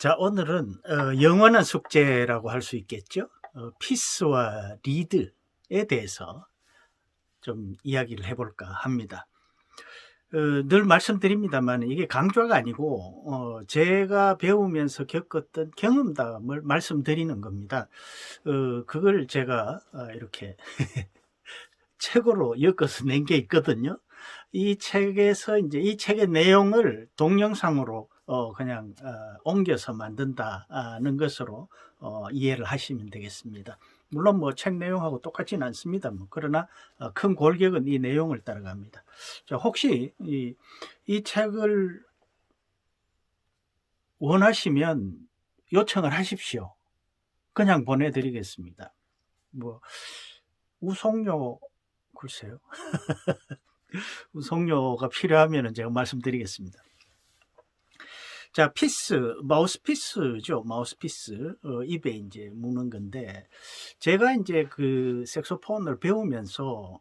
자, 오늘은 영원한 숙제라고 할 수 있겠죠. 피스와 리드에 대해서 좀 이야기를 해볼까 합니다. 늘 말씀드립니다만 이게 강조가 아니고 제가 배우면서 겪었던 경험담을 말씀드리는 겁니다. 그걸 제가 이렇게 책으로 엮어서 낸 게 있거든요. 이 책에서 이제 이 책의 내용을 동영상으로 그냥 옮겨서 만든다는 것으로 이해를 하시면 되겠습니다. 물론 뭐 책 내용하고 똑같지는 않습니다. 그러나 큰 골격은 이 내용을 따라갑니다. 자, 혹시 이 책을 원하시면 요청을 하십시오. 그냥 보내드리겠습니다. 뭐 우송료 글쎄요. 우송료가 필요하면 제가 말씀드리겠습니다. 자, 피스, 마우스피스죠. 마우스피스. 입에 이제 무는 건데, 제가 이제 그 색소폰을 배우면서,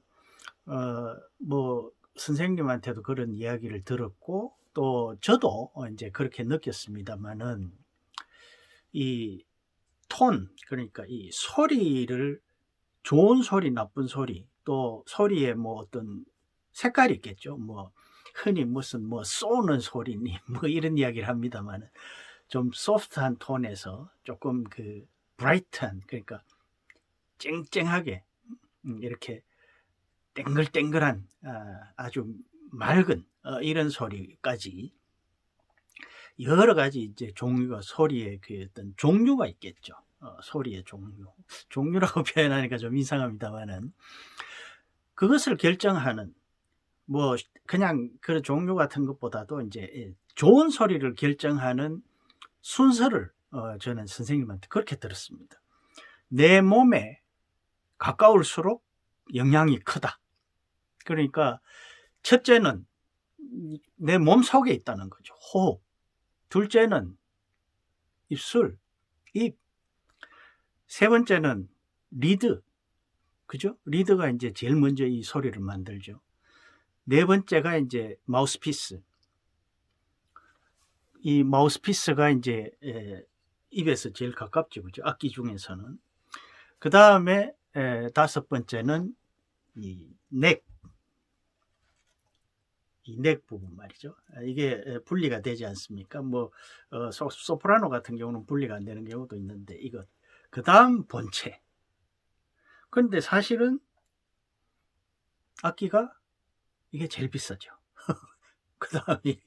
뭐, 선생님한테도 그런 이야기를 들었고, 또 저도 이제 그렇게 느꼈습니다만은, 이 톤, 그러니까 이 소리를, 좋은 소리, 나쁜 소리, 또 소리에 뭐 어떤 색깔이 있겠죠. 뭐, 흔히 무슨 뭐 쏘는 소리니 뭐 이런 이야기를 합니다만 좀 소프트한 톤에서 조금 그 브라이트한, 그러니까 쨍쨍하게 이렇게 땡글땡글한 아주 맑은 이런 소리까지 여러 가지 이제 종류가, 소리의 그 어떤 종류가 있겠죠. 소리의 종류라고 표현하니까 좀 이상합니다만은 그것을 결정하는, 뭐 그냥 그런 종류 같은 것보다도 이제 좋은 소리를 결정하는 순서를 저는 선생님한테 그렇게 들었습니다. 내 몸에 가까울수록 영향이 크다. 그러니까 첫째는 내 몸 속에 있다는 거죠. 호흡. 둘째는 입술, 입. 세 번째는 리드. 그죠? 리드가 이제 제일 먼저 이 소리를 만들죠. 네 번째가 이제 마우스피스. 이 마우스피스가 이제 입에서 제일 가깝죠. 그죠? 악기 중에서는. 그 다음에 다섯 번째는 이 넥 부분 말이죠. 이게 분리가 되지 않습니까? 뭐 소프라노 같은 경우는 분리가 안 되는 경우도 있는데, 이것. 그 다음 본체. 그런데 사실은 악기가 이게 제일 비싸죠. 그 다음이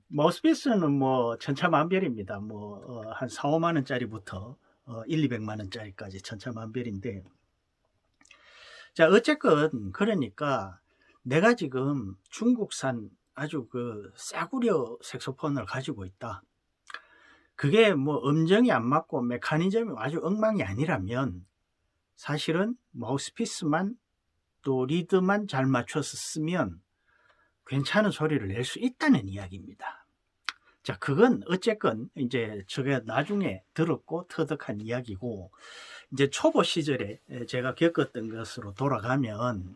마우스피스는 뭐 천차만별입니다. 뭐 한 4, 5만 원짜리부터 1, 200만 원짜리까지 천차만별인데, 자, 어쨌건 그러니까 내가 지금 중국산 아주 그 싸구려 색소폰을 가지고 있다. 그게 뭐 음정이 안 맞고 메커니즘이 아주 엉망이 아니라면 사실은 마우스피스만 또 리드만 잘 맞춰서 쓰면 괜찮은 소리를 낼 수 있다는 이야기입니다. 자, 그건 어쨌건 이제 제가 나중에 들었고 터득한 이야기고, 이제 초보 시절에 제가 겪었던 것으로 돌아가면,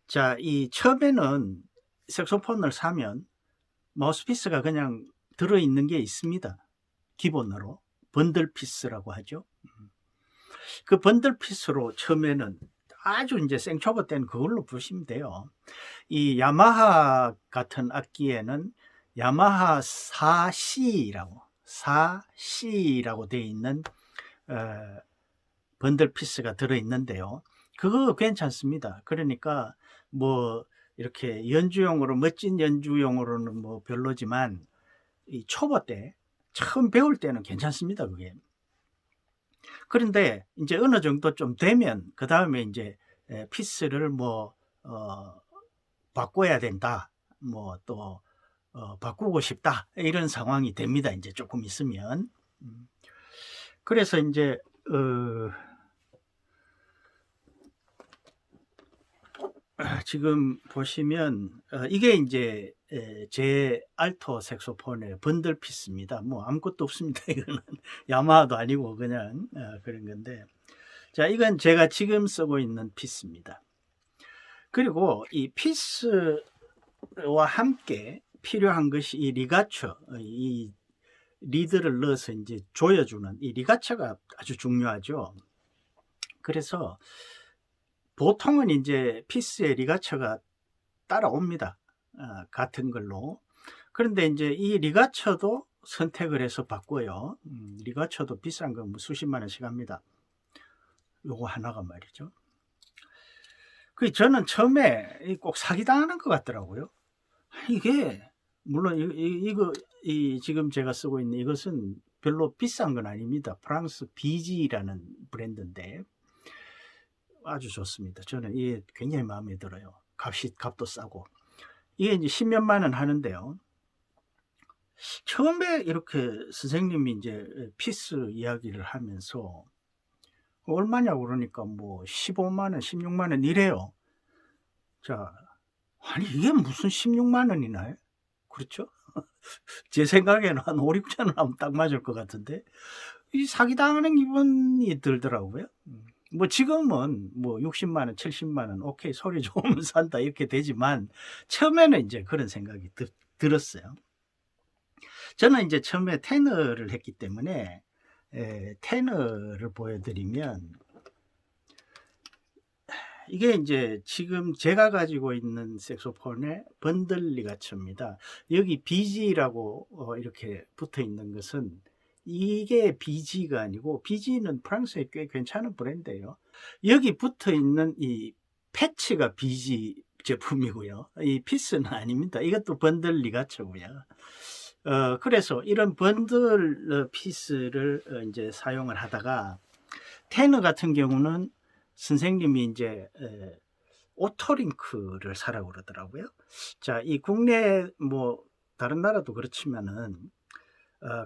자, 이 처음에는 색소폰을 사면 마우스피스가 그냥 들어있는 게 있습니다. 기본으로 번들 피스라고 하죠. 그 번들 피스로 처음에는 아주 이제 생초보 때는 그걸로 부르시면 돼요. 이 야마하 같은 악기에는 야마하 4C라고 되어 있는 번들 피스가 들어 있는데요. 그거 괜찮습니다. 그러니까 뭐 이렇게 연주용으로, 멋진 연주용으로는 뭐 별로지만 이 초보 때 처음 배울 때는 괜찮습니다, 그게. 그런데 이제 어느 정도 좀 되면 그 다음에 이제 피스를 뭐 바꿔야 된다, 뭐 또 바꾸고 싶다, 이런 상황이 됩니다. 이제 조금 있으면. 그래서 이제 지금 보시면 이게 이제 제 알토 색소폰의 번들 피스입니다. 뭐 아무것도 없습니다. 이거는 야마하도 아니고 그냥 그런 건데, 자, 이건 제가 지금 쓰고 있는 피스입니다. 그리고 이 피스와 함께 필요한 것이 이 리가처, 이 리드를 넣어서 이제 조여주는 이 리가처가 아주 중요하죠. 그래서 보통은 이제 피스에 리가처가 따라옵니다. 같은 걸로. 그런데 이제 이 리가처도 선택을 해서 바꿔요. 리가처도 비싼 거 뭐 수십만 원씩 합니다. 요거 하나가 말이죠. 저는 처음에 꼭 사기당하는 것 같더라고요. 이게 물론 이거 지금 제가 쓰고 있는 이것은 별로 비싼 건 아닙니다. 프랑스 BG라는 브랜드인데 아주 좋습니다. 저는 이게 굉장히 마음에 들어요. 값도 싸고. 이게 이제 10몇만 원 하는데요. 처음에 이렇게 선생님이 이제 피스 이야기를 하면서 얼마냐고 그러니까 뭐 15만 원, 16만 원 이래요. 자, 아니 이게 무슨 16만 원이나? 그렇죠? 제 생각에는 한 5, 6천 원 하면 딱 맞을 것 같은데 이 사기당하는 기분이 들더라고요. 뭐 지금은 뭐 60만 원, 70만 원 오케이 소리 좋으면 산다 이렇게 되지만 처음에는 이제 그런 생각이 들었어요. 저는 이제 처음에 테너를 했기 때문에 테너를 보여드리면 이게 이제 지금 제가 가지고 있는 색소폰의 번들 리가처입니다. 여기 BG라고 이렇게 붙어 있는 것은 이게 BG가 아니고 BG는 프랑스에 꽤 괜찮은 브랜드예요. 여기 붙어 있는 이 패치가 BG 제품이고요. 이 피스는 아닙니다. 이것도 번들 리가처고요. 그래서 이런 번들 피스를 이제 사용을 하다가 테너 같은 경우는 선생님이 이제 오토링크를 사라고 그러더라고요. 자, 이 국내 뭐 다른 나라도 그렇지만은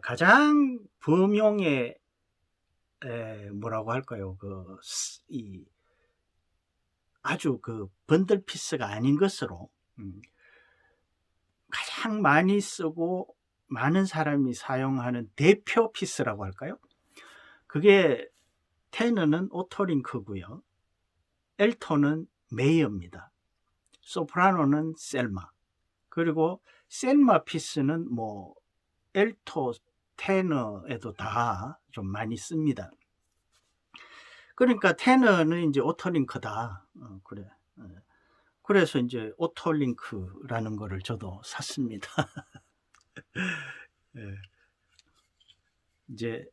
가장 범용의 뭐라고 할까요? 이 아주 번들 피스가 아닌 것으로 가장 많이 쓰고 많은 사람이 사용하는 대표 피스라고 할까요? 그게 테너는 오토링크고요. 엘토는 메이어입니다. 소프라노는 셀마. 그리고 셀마 피스는 뭐 엘토, 테너에도 다 좀 많이 씁니다. 그러니까 테너는 이제 오토링크다. 그래. 그래서 이제 오토링크라는 거를 저도 샀습니다. 이제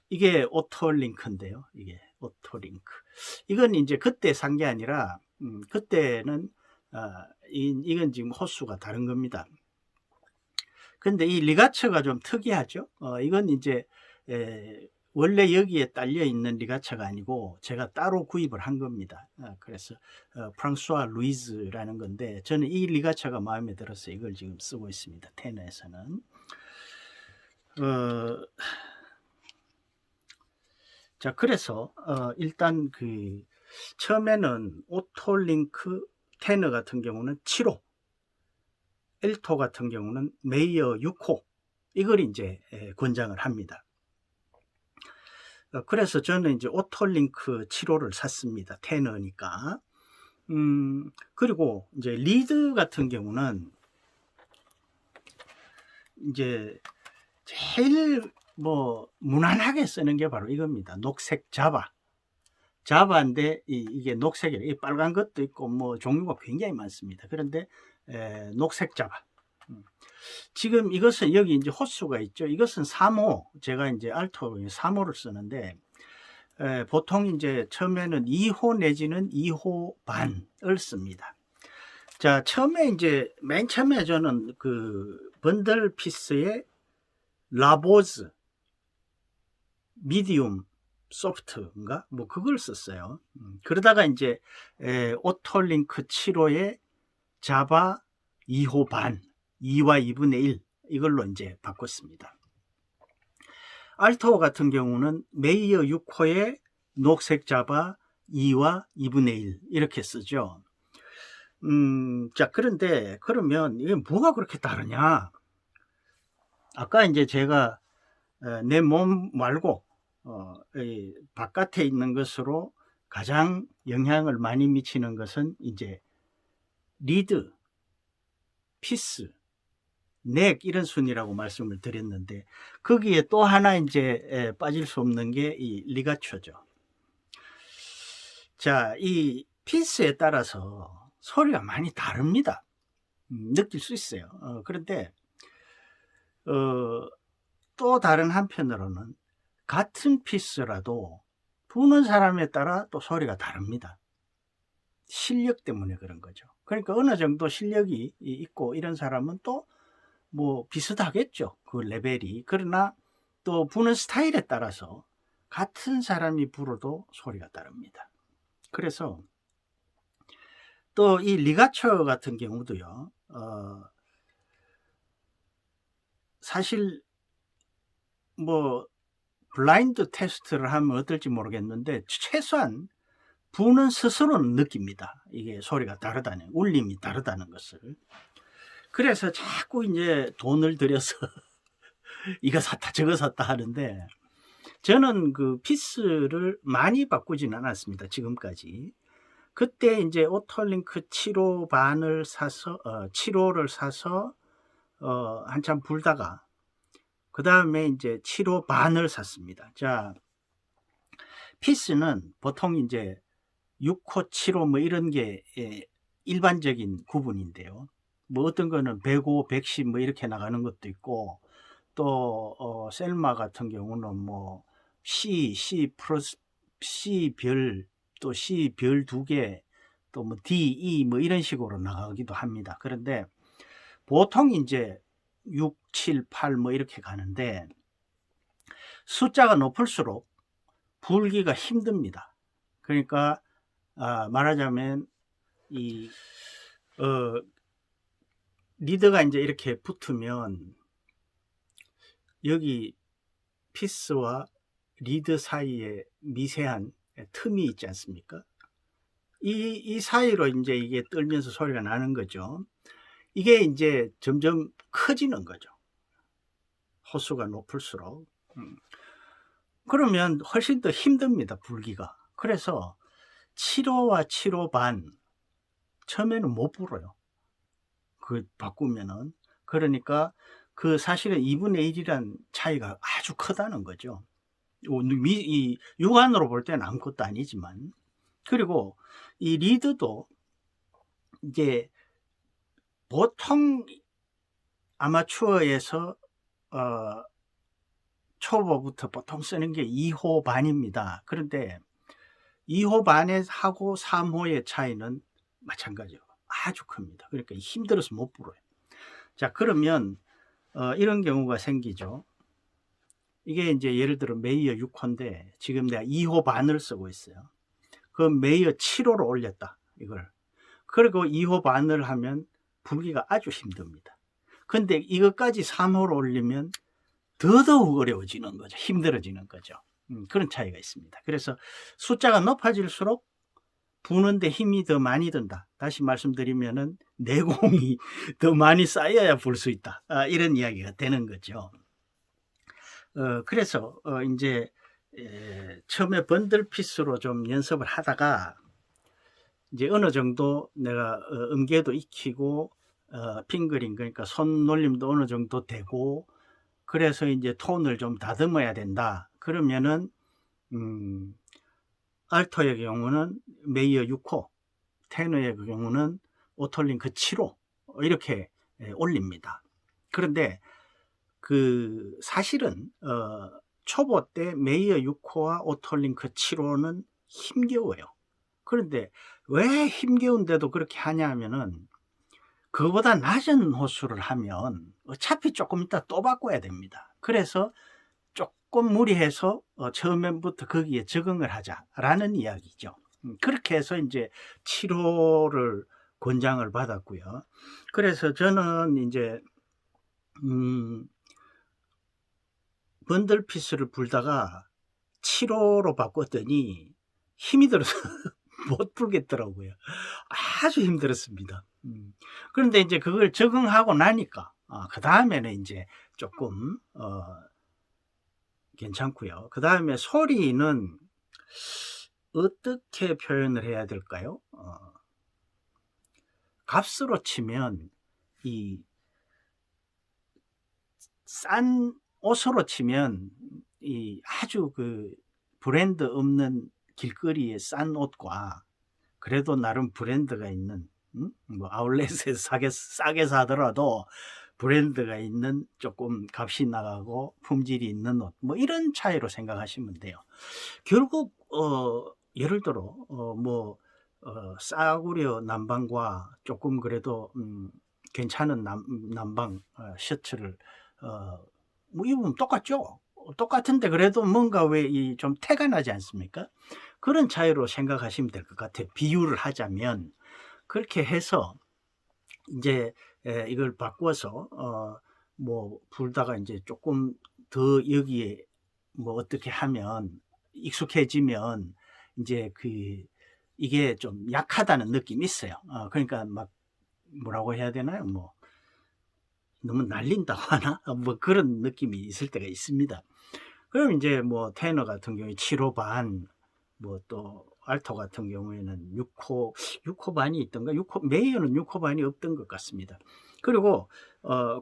이게 오토링크인데요. 이게 오토링크. 이건 이제 그때 산 게 아니라 그때는 이건 지금 호수가 다른 겁니다. 근데 이 리가처가 좀 특이하죠. 이건 이제 원래 여기에 딸려 있는 리가처가 아니고 제가 따로 구입을 한 겁니다. 그래서 프랑수아 루이즈라는 건데 저는 이 리가처가 마음에 들어서 이걸 지금 쓰고 있습니다. 테너에서는. 자, 그래서 일단 처음에는 오토링크 테너 같은 경우는 7호, 엘토 같은 경우는 메이어 6호 이걸 이제 권장을 합니다. 그래서 저는 이제 오토링크 7호를 샀습니다. 테너니까. 그리고 이제 리드 같은 경우는 이제 제일 뭐 무난하게 쓰는 게 바로 이겁니다. 녹색 자바인데 이게 녹색이에요. 이 빨간 것도 있고 뭐 종류가 굉장히 많습니다. 그런데 녹색 자바. 지금 이것은 여기 이제 호수가 있죠. 이것은 3호. 제가 이제 알토 3호를 쓰는데 보통 이제 처음에는 2호 내지는 2호 반을 씁니다. 자, 처음에 이제 맨 처음에 저는 번들 피스의 라보즈 미디움 소프트인가 뭐 그걸 썼어요. 그러다가 이제 오토링크 7호에 자바 2호 반 2와 2분의 1 이걸로 이제 바꿨습니다. 알토 같은 경우는 메이어 6호에 녹색 자바 2와 2분의 1 이렇게 쓰죠. 자, 그런데 그러면 이게 뭐가 그렇게 다르냐? 아까 이제 제가 내 몸 말고 바깥에 있는 것으로 가장 영향을 많이 미치는 것은 이제 리드, 피스, 넥 이런 순이라고 말씀을 드렸는데 거기에 또 하나 이제 빠질 수 없는 게 이 리가초죠. 자, 이 피스에 따라서 소리가 많이 다릅니다. 느낄 수 있어요. 그런데 또 다른 한편으로는 같은 피스라도 부는 사람에 따라 또 소리가 다릅니다. 실력 때문에 그런 거죠. 그러니까 어느 정도 실력이 있고 이런 사람은 또 뭐 비슷하겠죠. 그 레벨이. 그러나 또 부는 스타일에 따라서 같은 사람이 불어도 소리가 다릅니다. 그래서 또 이 리가초 같은 경우도요. 사실 뭐 블라인드 테스트를 하면 어떨지 모르겠는데 최소한 부는 스스로는 느낍니다. 이게 소리가 다르다는, 울림이 다르다는 것을. 그래서 자꾸 이제 돈을 들여서 이거 샀다 저거 샀다 하는데 저는 그 피스를 많이 바꾸진 않았습니다. 지금까지. 그때 이제 오토링크 7호 반을 사서 7호를 사서 한참 불다가 그 다음에 이제 7호 반을 샀습니다. 자, 피스는 보통 이제 6호, 7호 뭐 이런 게 일반적인 구분인데요. 뭐 어떤 거는 105, 110 뭐 이렇게 나가는 것도 있고 또 셀마 같은 경우는 뭐 C 플러스 C 별 또 C 별 2개 또 뭐 D, E 뭐 이런 식으로 나가기도 합니다. 그런데 보통 이제 6, 7, 8 뭐 이렇게 가는데 숫자가 높을수록 불기가 힘듭니다. 그러니까 말하자면 이 리드가 이제 이렇게 붙으면 여기 피스와 리드 사이에 미세한 틈이 있지 않습니까? 이 사이로 이제 이게 떨면서 소리가 나는 거죠. 이게 이제 점점 커지는 거죠. 호수가 높을수록. 그러면 훨씬 더 힘듭니다, 불기가. 그래서 7호와 7호 반 처음에는 못 불어요. 그 바꾸면은. 그러니까 그 사실은 2분의 1이란 차이가 아주 크다는 거죠. 이 육안으로 볼 때는 아무것도 아니지만. 그리고 이 리드도 이제 보통 아마추어에서 초보부터 보통 쓰는 게 2호 반입니다. 그런데 2호 반에 하고 3호의 차이는 마찬가지로 아주 큽니다. 그러니까 힘들어서 못 불어요. 자, 그러면 이런 경우가 생기죠. 이게 이제 예를 들어 메이어 6호인데 지금 내가 2호 반을 쓰고 있어요. 그럼 메이어 7호로 올렸다. 이걸. 그리고 2호 반을 하면 불기가 아주 힘듭니다. 근데 이것까지 3호로 올리면 더더욱 어려워지는 거죠. 힘들어지는 거죠. 그런 차이가 있습니다. 그래서 숫자가 높아질수록 부는데 힘이 더 많이 든다. 다시 말씀드리면은 내공이 더 많이 쌓여야 불 수 있다. 이런 이야기가 되는 거죠. 그래서 이제 처음에 번들 피스로 좀 연습을 하다가 이제 어느 정도 내가 음계도 익히고 핑거링 그러니까 손 놀림도 어느 정도 되고 그래서 이제 톤을 좀 다듬어야 된다. 그러면은 알토의 경우는 메이어 6호, 테너의 경우는 오토링크 7호 이렇게 올립니다. 그런데 그 사실은 초보 때 메이어 6호와 오토링크 7호는 힘겨워요. 그런데 왜 힘겨운데도 그렇게 하냐 하면은 그거보다 낮은 호수를 하면 어차피 조금 이따 또 바꿔야 됩니다. 그래서 조금 무리해서 처음부터 거기에 적응을 하자라는 이야기죠. 그렇게 해서 이제 7호를 권장을 받았고요. 그래서 저는 이제 번들 피스를 불다가 7호로 바꿨더니 힘이 들어서 못 불겠더라고요. 아주 힘들었습니다. 그런데 이제 그걸 적응하고 나니까 그 다음에는 이제 조금 괜찮고요. 그 다음에 소리는 어떻게 표현을 해야 될까요? 값으로 치면 이 싼 옷으로 치면 이 아주 그 브랜드 없는 길거리의 싼 옷과 그래도 나름 브랜드가 있는 뭐 아울렛에서 싸게 사더라도 브랜드가 있는 조금 값이 나가고 품질이 있는 옷 뭐 이런 차이로 생각하시면 돼요. 결국 예를 들어 싸구려 남방과 조금 그래도 괜찮은 남방 셔츠를 뭐 입으면 똑같죠. 똑같은데 그래도 뭔가 왜 좀 태가 나지 않습니까? 그런 차이로 생각하시면 될 것 같아요. 비유를 하자면 그렇게 해서 이제 이걸 바꿔서 뭐 불다가 이제 조금 더 여기에 뭐 어떻게 하면 익숙해지면 이제 이게 좀 약하다는 느낌이 있어요. 그러니까 막 뭐라고 해야 되나요? 뭐 너무 날린다고 하나? 뭐 그런 느낌이 있을 때가 있습니다. 그럼 이제 뭐 테너 같은 경우에 7호 반, 뭐 또 알토 같은 경우에는 6호 반이 있던가, 메이어는 6호 반이 없던 것 같습니다. 그리고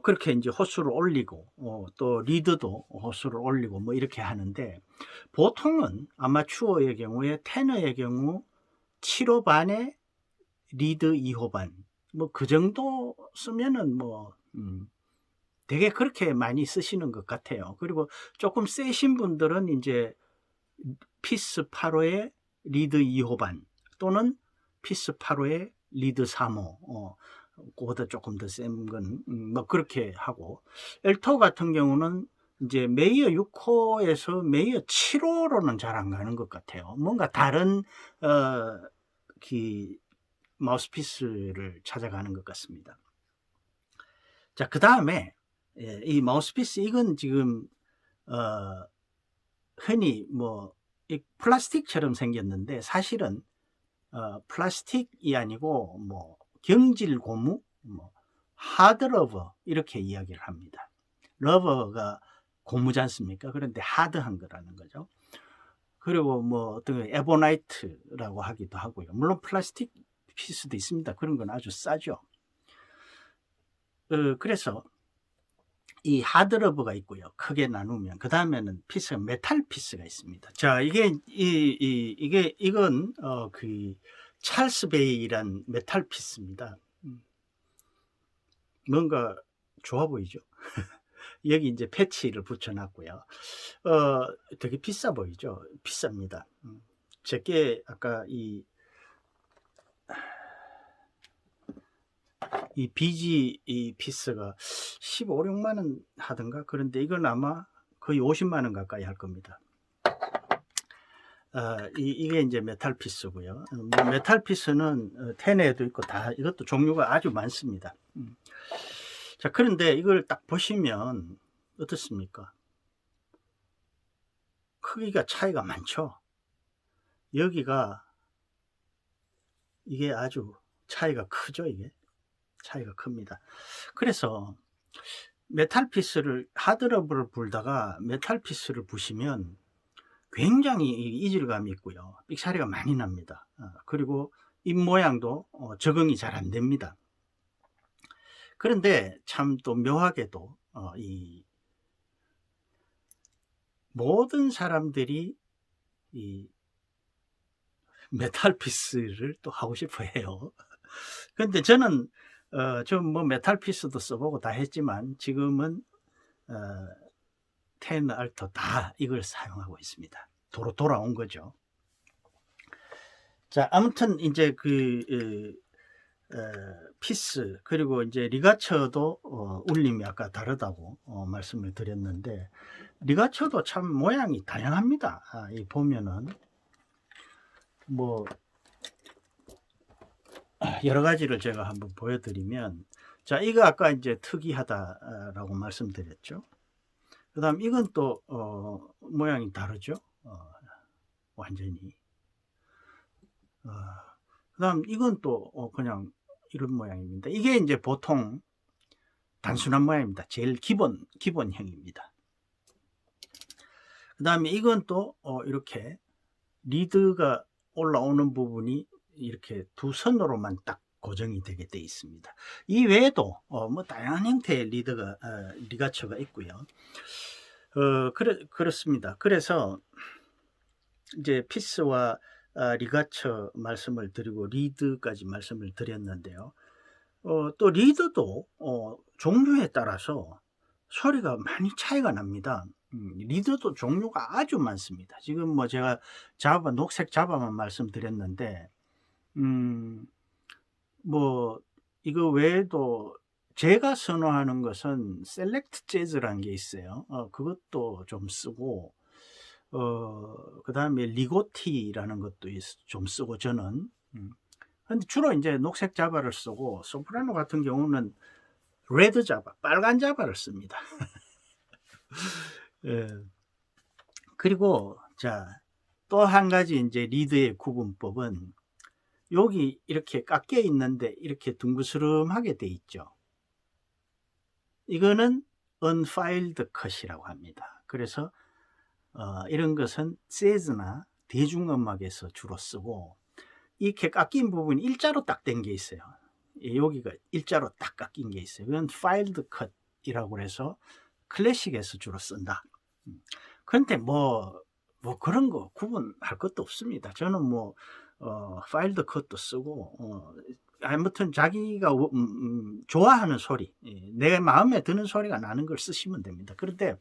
그렇게 이제 호수를 올리고 또 리드도 호수를 올리고 뭐 이렇게 하는데, 보통은 아마추어의 경우에 테너의 경우 7호 반에 리드 2호 반, 뭐 그 정도 쓰면은 뭐 되게 그렇게 많이 쓰시는 것 같아요. 그리고 조금 세신 분들은 이제 피스 8호에 리드 2호 반 또는 피스 8호에 리드 3호 그거보다 조금 더 센 건 뭐 그렇게 하고, 엘토 같은 경우는 이제 메이어 6호에서 메이어 7호로는 잘 안 가는 것 같아요. 뭔가 다른 마우스피스를 찾아가는 것 같습니다. 자, 그 다음에 이 마우스피스, 이건 지금 흔히 뭐 플라스틱처럼 생겼는데 사실은 플라스틱이 아니고 뭐 경질 고무, 뭐 하드 러버 이렇게 이야기를 합니다. 러버가 고무지 않습니까? 그런데 하드한 거라는 거죠. 그리고 뭐 어떤 에보나이트라고 하기도 하고요. 물론 플라스틱 피스도 있습니다. 그런 건 아주 싸죠. 그래서 이 하드러버가 있고요. 크게 나누면 그 다음에는 피스가 메탈 피스가 있습니다. 자, 이건 그 찰스 베이란 메탈 피스입니다. 뭔가 좋아 보이죠? 여기 이제 패치를 붙여놨고요. 되게 비싸 보이죠? 비쌉니다. 제게 아까 이 BG 이 피스가 15, 16만 원 하던가. 그런데 이건 아마 거의 50만 원 가까이 할 겁니다. 이게 이제 메탈 피스고요. 메탈 피스는 테네에도 있고 다 이것도 종류가 아주 많습니다. 자, 그런데 이걸 딱 보시면 어떻습니까? 크기가 차이가 많죠. 여기가 이게 아주 차이가 크죠. 이게 차이가 큽니다. 그래서 메탈 피스를 하드러브를 불다가 메탈 피스를 부시면 굉장히 이질감이 있고요. 삑사리가 많이 납니다. 그리고 입 모양도 적응이 잘 안 됩니다. 그런데 참 또 묘하게도 이 모든 사람들이 이 메탈 피스를 또 하고 싶어 해요. 근데 저는 좀 뭐 메탈 피스도 써보고 다 했지만 지금은 테너, 알토 다 이걸 사용하고 있습니다. 돌아온 거죠. 자, 아무튼 이제 피스 그리고 이제 리가처도 울림이 아까 다르다고 말씀을 드렸는데, 리가처도 참 모양이 다양합니다. 이 보면은 뭐 여러 가지를 제가 한번 보여드리면, 자, 이거 아까 이제 특이하다라고 말씀드렸죠. 그 다음 이건 또 모양이 다르죠. 완전히. 그 다음 이건 또 그냥 이런 모양입니다. 이게 이제 보통 단순한 모양입니다. 제일 기본형입니다. 그 다음에 이건 또 이렇게 리드가 올라오는 부분이 이렇게 두 선으로만 딱 고정이 되게 돼 있습니다. 이 외에도 뭐 다양한 형태의 리가처가 있고요. 그렇습니다. 그래서 이제 피스와 리가처 말씀을 드리고 리드까지 말씀을 드렸는데요. 또 리드도 종류에 따라서 소리가 많이 차이가 납니다. 리드도 종류가 아주 많습니다. 지금 뭐 제가 녹색 자바만 말씀드렸는데, 뭐 이거 외에도 제가 선호하는 것은 셀렉트 재즈라는 게 있어요. 그것도 좀 쓰고, 그 다음에 리고티라는 것도 좀 쓰고, 저는. 근데 주로 이제 녹색 자바를 쓰고, 소프라노 같은 경우는 레드 자바, 빨간 자바를 씁니다. 예. 그리고, 자, 또 한 가지 이제 리드의 구분법은, 여기 이렇게 깎여 있는데 이렇게 둥그스름하게 돼 있죠. 이거는 unfiled cut이라고 합니다. 그래서 이런 것은 재즈나 대중음악에서 주로 쓰고, 이렇게 깎인 부분이 일자로 딱 된 게 있어요. 여기가 일자로 딱 깎인 게 있어요. 이건 filed cut이라고 해서 클래식에서 주로 쓴다. 그런데 뭐 그런 거 구분할 것도 없습니다. 저는 뭐 파일드 컷도 쓰고, 아무튼 자기가 좋아하는 소리, 내 마음에 드는 소리가 나는 걸 쓰시면 됩니다. 그런데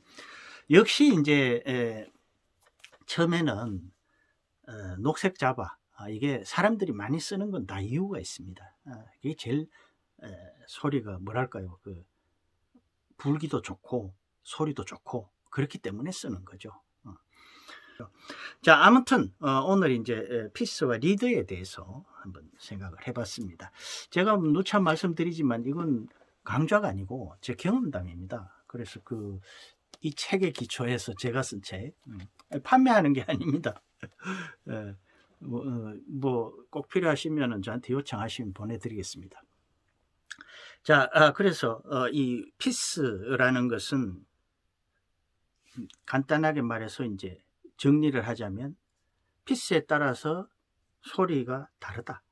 역시 이제 처음에는 녹색 자바, 이게 사람들이 많이 쓰는 건 다 이유가 있습니다. 이게 제일 소리가 뭐랄까요, 불기도 좋고 소리도 좋고 그렇기 때문에 쓰는 거죠. 자, 아무튼 오늘 이제 피스와 리드에 대해서 한번 생각을 해봤습니다. 제가 누차 말씀드리지만 이건 강좌가 아니고 제 경험담입니다. 그래서 이 책에 기초해서 제가 쓴 책, 판매하는 게 아닙니다. 뭐 꼭 필요하시면 저한테 요청하시면 보내드리겠습니다. 자, 그래서 이 피스라는 것은 간단하게 말해서 이제 정리를 하자면, 피스에 따라서 소리가 다르다.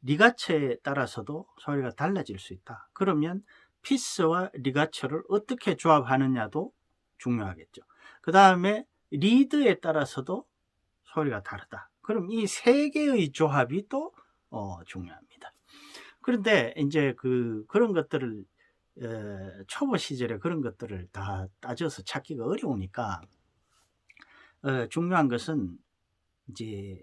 리가처에 따라서도 소리가 달라질 수 있다. 그러면 피스와 리가처를 어떻게 조합하느냐도 중요하겠죠. 그 다음에 리드에 따라서도 소리가 다르다. 그럼 이 세 개의 조합이 또 중요합니다. 그런데 이제 그런 것들을 초보 시절에 그런 것들을 다 따져서 찾기가 어려우니까, 중요한 것은 이제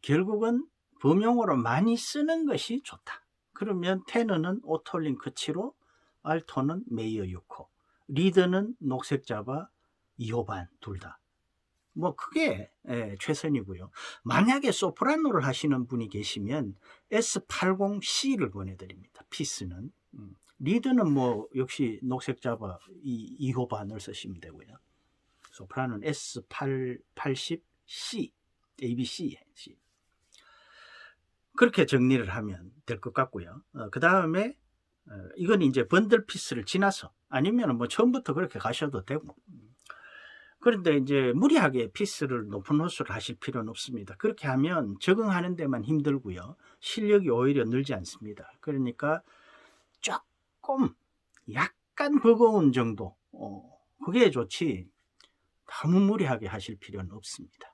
결국은 범용으로 많이 쓰는 것이 좋다. 그러면 테너는 오톨링크 7호, 알토는 메이어 6호, 리드는 녹색 자바 2호반 둘 다. 뭐 그게 최선이고요. 만약에 소프라노를 하시는 분이 계시면 S80C를 보내드립니다. 피스는. 리드는 뭐 역시 녹색 자바 2호반을 쓰시면 되고요. 소프라노는 S80C, ABC. 그렇게 정리를 하면 될 것 같고요. 그 다음에 이건 이제 번들 피스를 지나서, 아니면 뭐 처음부터 그렇게 가셔도 되고, 그런데 이제 무리하게 피스를 높은 호수를 하실 필요는 없습니다. 그렇게 하면 적응하는 데만 힘들고요. 실력이 오히려 늘지 않습니다. 그러니까 조금 약간 버거운 정도, 그게 좋지 너무 무리하게 하실 필요는 없습니다.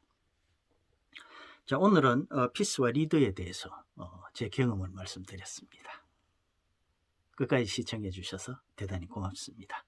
자, 오늘은 피스와 리드에 대해서 제 경험을 말씀드렸습니다. 끝까지 시청해 주셔서 대단히 고맙습니다.